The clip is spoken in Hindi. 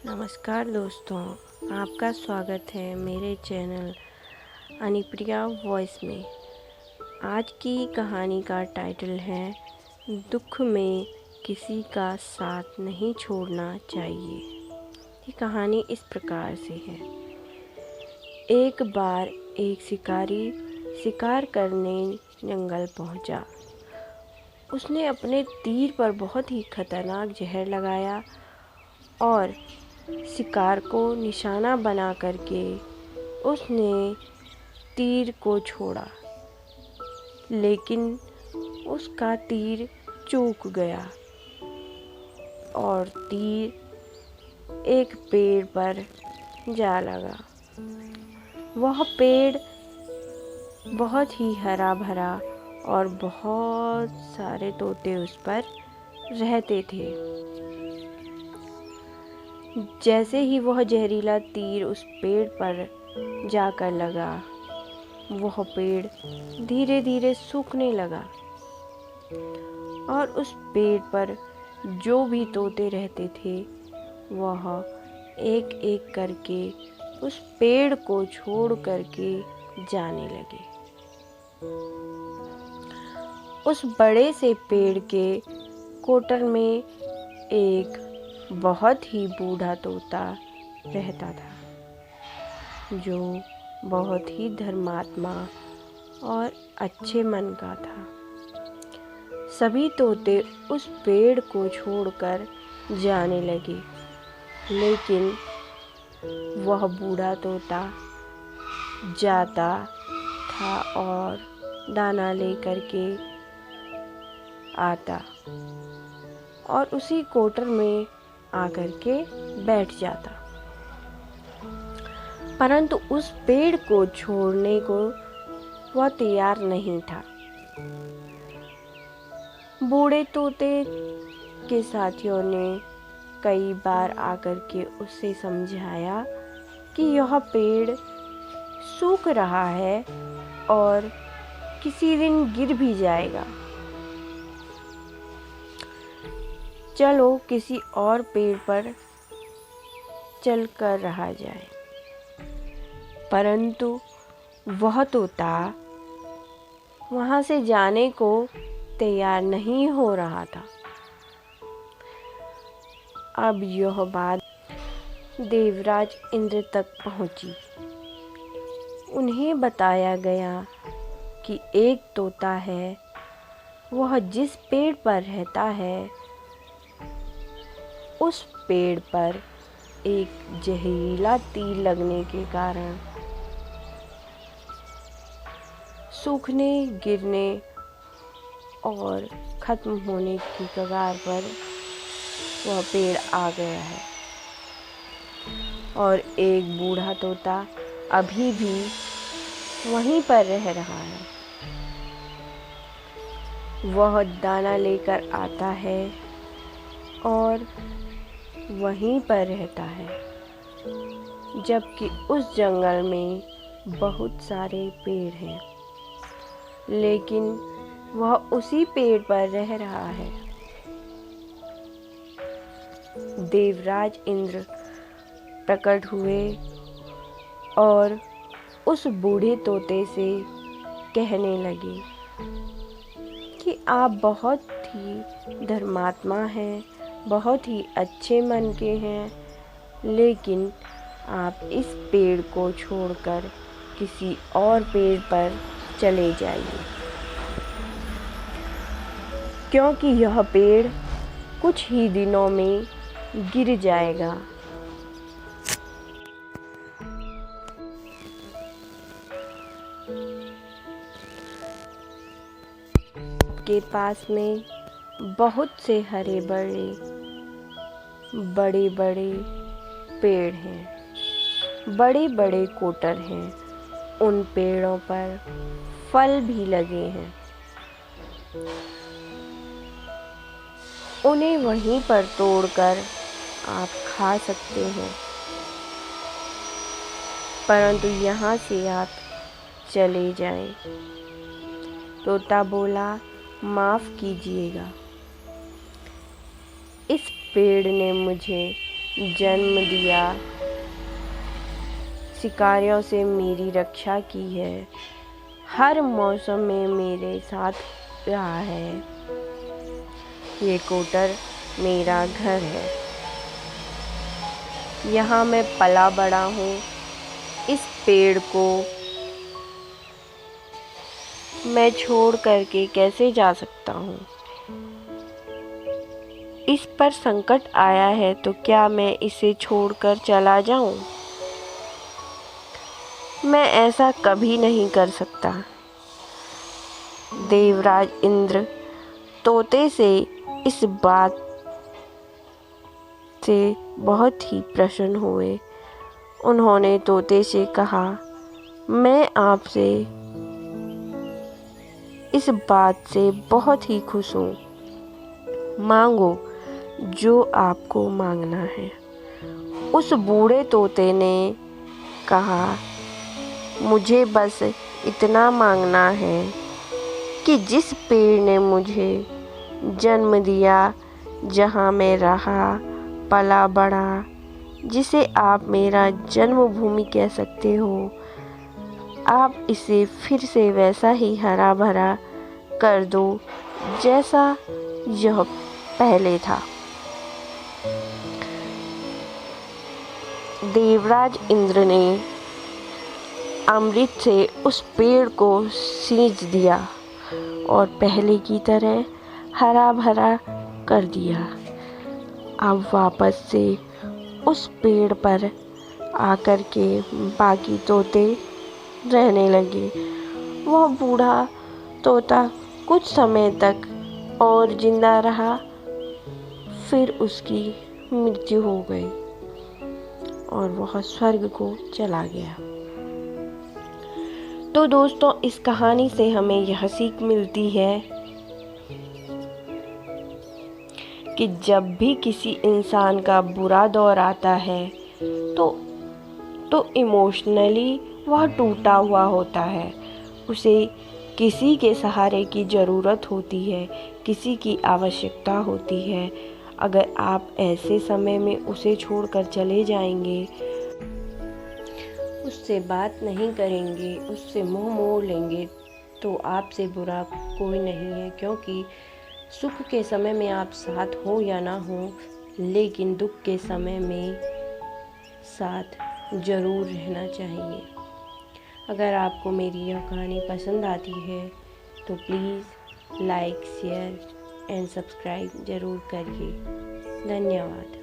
नमस्कार दोस्तों, आपका स्वागत है मेरे चैनल अनुप्रिया वॉइस में। आज की कहानी का टाइटल है दुख में किसी का साथ नहीं छोड़ना चाहिए। ये कहानी इस प्रकार से है। एक बार एक शिकारी शिकार करने जंगल पहुंचा। उसने अपने तीर पर बहुत ही खतरनाक जहर लगाया और शिकार को निशाना बना करके उसने तीर को छोड़ा, लेकिन उसका तीर चूक गया और तीर एक पेड़ पर जा लगा। वह पेड़ बहुत ही हरा भरा और बहुत सारे तोते उस पर रहते थे। जैसे ही वह जहरीला तीर उस पेड़ पर जाकर लगा, वह पेड़ धीरे धीरे सूखने लगा और उस पेड़ पर जो भी तोते रहते थे वह एक एक करके उस पेड़ को छोड़ करके जाने लगे। उस बड़े से पेड़ के कोटर में एक बहुत ही बूढ़ा तोता रहता था, जो बहुत ही धर्मात्मा और अच्छे मन का था। सभी तोते उस पेड़ को छोड़कर जाने लगे, लेकिन वह बूढ़ा तोता जाता था और दाना लेकर के आता और उसी कोटर में आकर के बैठ जाता, परंतु उस पेड़ को छोड़ने को वह तैयार नहीं था। बूढ़े तोते के साथियों ने कई बार आकर के उसे समझाया कि यह पेड़ सूख रहा है और किसी दिन गिर भी जाएगा, चलो किसी और पेड़ पर चल कर रहा जाए। परंतु वह तोता वहां से जाने को तैयार नहीं हो रहा था। अब यह बात देवराज इंद्र तक पहुंची। उन्हें बताया गया कि एक तोता है, वह जिस पेड़ पर रहता है उस पेड़ पर एक जहरीला तीर लगने के कारण सूखने, गिरने और खत्म होने की कगार पर वह पेड़ आ गया है और एक बूढ़ा तोता अभी भी वहीं पर रह रहा है। वह दाना लेकर आता है और वहीं पर रहता है, जबकि उस जंगल में बहुत सारे पेड़ हैं, लेकिन वह उसी पेड़ पर रह रहा है। देवराज इंद्र प्रकट हुए और उस बूढ़े तोते से कहने लगे कि आप बहुत ही धर्मात्मा हैं, बहुत ही अच्छे मन के हैं, लेकिन आप इस पेड़ को छोड़कर किसी और पेड़ पर चले जाइए, क्योंकि यह पेड़ कुछ ही दिनों में गिर जाएगा। के पास में बहुत से हरे भरे बड़े बड़े पेड़ हैं, बड़े बड़े कोटर हैं, उन पेड़ों पर फल भी लगे हैं। उन्हें वहीं पर तोड़कर आप खा सकते हैं, परंतु यहाँ से आप चले जाएं। तोता बोला, माफ कीजिएगा, इस पेड़ ने मुझे जन्म दिया, शिकारियों से मेरी रक्षा की है, हर मौसम में मेरे साथ रहा है। ये कोटर मेरा घर है, यहाँ मैं पला बड़ा हूँ। इस पेड़ को मैं छोड़ करके कैसे जा सकता हूँ? इस पर संकट आया है तो क्या मैं इसे छोड़कर चला जाऊं? मैं ऐसा कभी नहीं कर सकता। देवराज इंद्र तोते से इस बात से बहुत ही प्रसन्न हुए। उन्होंने तोते से कहा, मैं आपसे इस बात से बहुत ही खुश हूँ। मांगो जो आपको मांगना है। उस बूढ़े तोते ने कहा, मुझे बस इतना मांगना है कि जिस पेड़ ने मुझे जन्म दिया, जहाँ मैं रहा, पला बढ़ा, जिसे आप मेरा जन्मभूमि कह सकते हो, आप इसे फिर से वैसा ही हरा भरा कर दो जैसा यह पहले था। देवराज इंद्र ने अमृत से उस पेड़ को सींच दिया और पहले की तरह हरा भरा कर दिया। अब वापस से उस पेड़ पर आकर के बाकी तोते रहने लगे। वह बूढ़ा तोता कुछ समय तक और जिंदा रहा, फिर उसकी मृत्यु हो गई और वह स्वर्ग को चला गया। तो दोस्तों, इस कहानी से हमें यह सीख मिलती है कि जब भी किसी इंसान का बुरा दौर आता है तो इमोशनली वह टूटा हुआ होता है। उसे किसी के सहारे की ज़रूरत होती है, किसी की आवश्यकता होती है। अगर आप ऐसे समय में उसे छोड़कर चले जाएंगे, उससे बात नहीं करेंगे, उससे मुंह मोड़ लेंगे, तो आपसे बुरा कोई नहीं है। क्योंकि सुख के समय में आप साथ हो या ना हो, लेकिन दुख के समय में साथ ज़रूर रहना चाहिए। अगर आपको मेरी यह कहानी पसंद आती है तो please like, share and subscribe ज़रूर करिए। धन्यवाद।